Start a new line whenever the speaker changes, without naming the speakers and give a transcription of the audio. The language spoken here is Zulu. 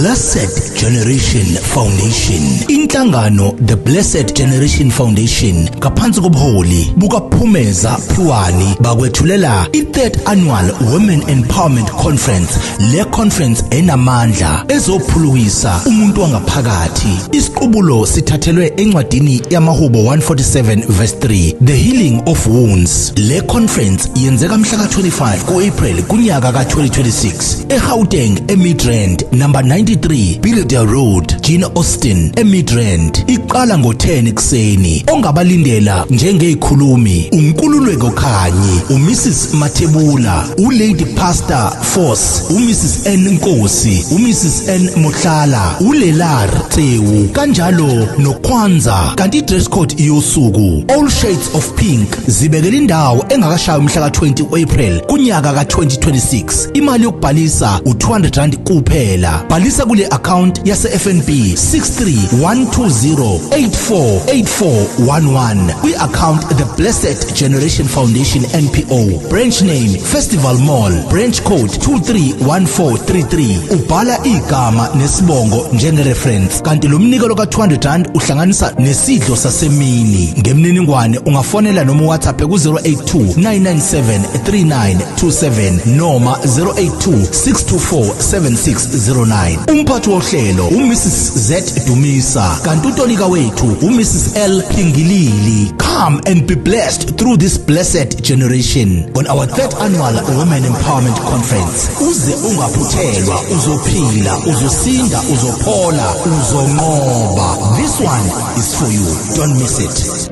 Blessed Generation Foundation. Inhlangano The Blessed Generation Foundation ngaphansi kobuholi bukaPhumeza Phiwani bakwethulela i-3rd Annual Women Empowerment Conference. Le conference enamandla ezophulukisa umuntu wangaphakathi. Isiqubulo sithathelwe encwadini yamaHubo 147 verse 3, The Healing of Wounds. Le conference yenzeka mhla ka-25 ku-April kunyaka ka-2026 eGauteng eMidrand number 93 Billiardale Road, Gene Austin eMidrand. Iqala ngo-10 ekseni. Ongabalindela njengezikhulumi uNkululeko Khanyi, uMrs Mathebula, uLady Pastor Force, uMrs N Nkosi, uMrs N Mohlala, uLelar Tsewu kanjalo noKwanza. Kanti i-dress code yosuku all shades of pink. Zibekela indawo engakashayi umhla ka-20 April kunyaka ka-2026. Imali yokubhalisa u200 kuphela. Bhalisa kule account yase FNB 63120848411 kwi account The Blessed Generation Foundation NPO, branch name Festival Mall, branch code 231433. Ubhala igama nesibongo njenge reference. Kanti lo mnikelo ka200 uhlanganisa nesidlo sasemini. Ngemniningwane ungafonela noma WhatsApp ku 0829973927 noma 0826247609. Umphathi wohlelo uMrs Z Dumisa, kanti uTolika wethu uMrs L Phingilili. Come and be blessed through this blessed generation on our 3rd Annual Women Empowerment Conference. Uze ungaphuthelwa, uzophila, uzosinda, uzophola, uzonqoba. This one is for you. Don't miss it.